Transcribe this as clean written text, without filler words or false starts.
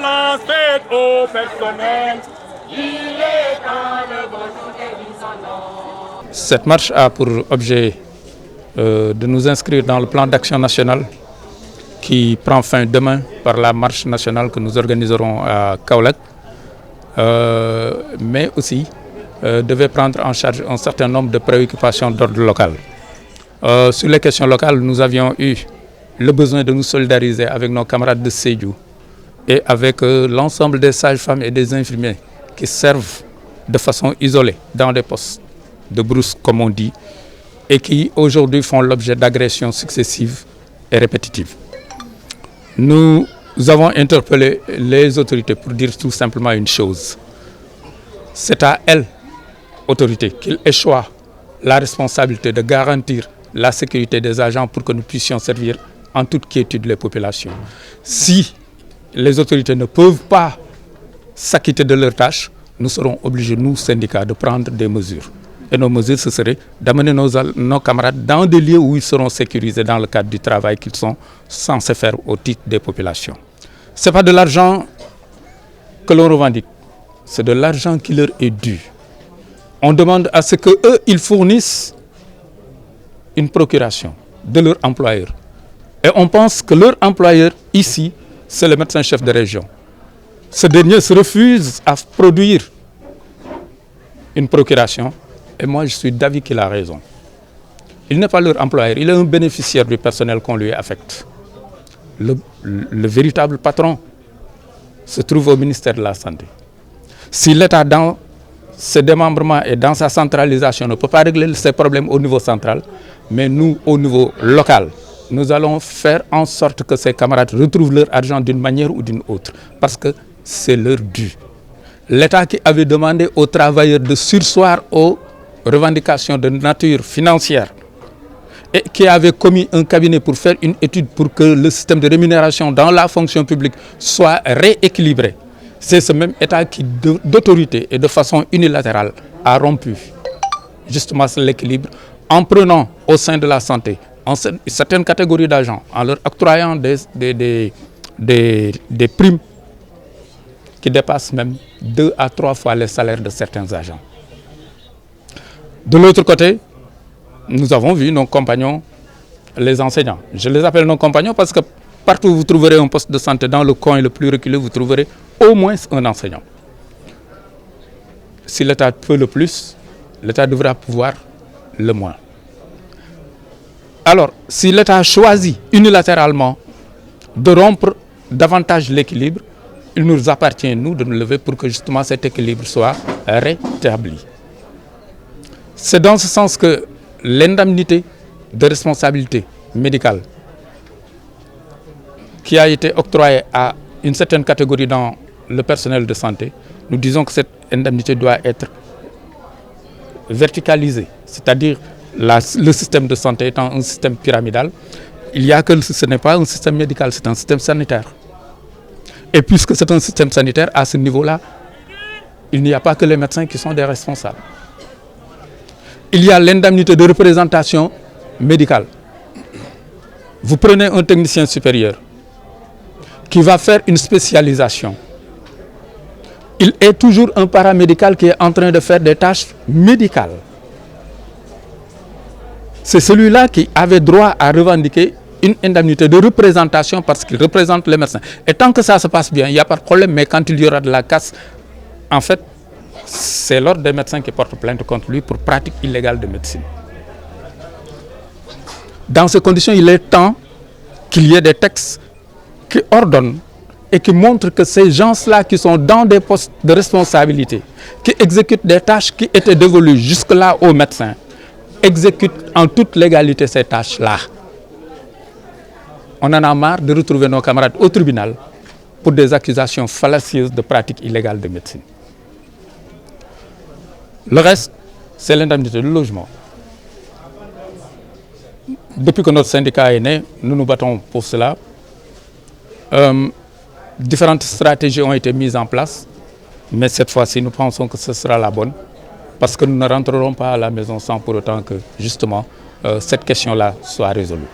violence faite au personnel. Il est temps de Cette marche a pour objet de nous inscrire dans le plan d'action national qui prend fin demain par la marche nationale que nous organiserons à Kaolack, mais aussi devait prendre en charge un certain nombre de préoccupations d'ordre local. Sur les questions locales, nous avions eu le besoin de nous solidariser avec nos camarades de Sédhiou et avec l'ensemble des sages-femmes et des infirmiers qui servent de façon isolée dans des postes de brousse, comme on dit, et qui aujourd'hui font l'objet d'agressions successives et répétitives. Nous avons interpellé les autorités pour dire tout simplement une chose. C'est à elles, autorités, qu'il échoit la responsabilité de garantir la sécurité des agents pour que nous puissions servir en toute quiétude les populations. Si les autorités ne peuvent pas s'acquitter de leurs tâches, nous serons obligés, nous, syndicats, de prendre des mesures. Et nos mesures, ce serait d'amener nos camarades dans des lieux où ils seront sécurisés dans le cadre du travail qu'ils sont censés faire au titre des populations. Ce n'est pas de l'argent que l'on revendique, c'est de l'argent qui leur est dû. On demande à ce qu'eux, ils fournissent une procuration de leur employeur. Et on pense que leur employeur, ici, c'est le médecin-chef de région. Ce dernier se refuse à produire une procuration. Et moi, je suis d'avis qu'il a raison. Il n'est pas leur employeur, il est un bénéficiaire du personnel qu'on lui affecte. Le véritable patron se trouve au ministère de la Santé. Si l'État, dans ses démembrements et dans sa centralisation, ne peut pas régler ces problèmes au niveau central, mais nous, au niveau local, nous allons faire en sorte que ces camarades retrouvent leur argent d'une manière ou d'une autre, parce que c'est leur dû. L'État qui avait demandé aux travailleurs de surseoir aux revendications de nature financière et qui avait commis un cabinet pour faire une étude pour que le système de rémunération dans la fonction publique soit rééquilibré. C'est ce même État qui, d'autorité et de façon unilatérale, a rompu justement l'équilibre en prenant au sein de la santé certaines catégories d'agents, en leur octroyant des primes qui dépassent même 2 à 3 fois les salaires de certains agents. De l'autre côté, nous avons vu nos compagnons, les enseignants. Je les appelle nos compagnons parce que partout où vous trouverez un poste de santé, dans le coin le plus reculé, vous trouverez au moins un enseignant. Si l'État peut le plus, l'État devra pouvoir le moins. Alors, si l'État choisit unilatéralement de rompre davantage l'équilibre, il nous appartient, nous, de nous lever pour que justement cet équilibre soit rétabli. C'est dans ce sens que l'indemnité de responsabilité médicale qui a été octroyée à une certaine catégorie dans le personnel de santé, nous disons que cette indemnité doit être verticalisée, c'est-à-dire le système de santé étant un système pyramidal, il y a que ce n'est pas un système médical, c'est un système sanitaire. Et puisque c'est un système sanitaire, à ce niveau-là, il n'y a pas que les médecins qui sont des responsables. Il y a l'indemnité de représentation médicale. Vous prenez un technicien supérieur qui va faire une spécialisation. Il est toujours un paramédical qui est en train de faire des tâches médicales. C'est celui-là qui avait droit à revendiquer une indemnité de représentation parce qu'il représente les médecins. Et tant que ça se passe bien, il n'y a pas de problème, mais quand il y aura de la casse, en fait, c'est l'ordre des médecins qui porte plainte contre lui pour pratique illégale de médecine. Dans ces conditions, il est temps qu'il y ait des textes qui ordonnent et qui montrent que ces gens-là qui sont dans des postes de responsabilité, qui exécutent des tâches qui étaient dévolues jusque-là aux médecins, exécutent en toute légalité ces tâches-là. On en a marre de retrouver nos camarades au tribunal pour des accusations fallacieuses de pratique illégale de médecine. Le reste, c'est l'indemnité de logement. Depuis que notre syndicat est né, nous nous battons pour cela. Différentes stratégies ont été mises en place, mais cette fois-ci, nous pensons que ce sera la bonne, parce que nous ne rentrerons pas à la maison sans pour autant que, justement, cette question-là soit résolue.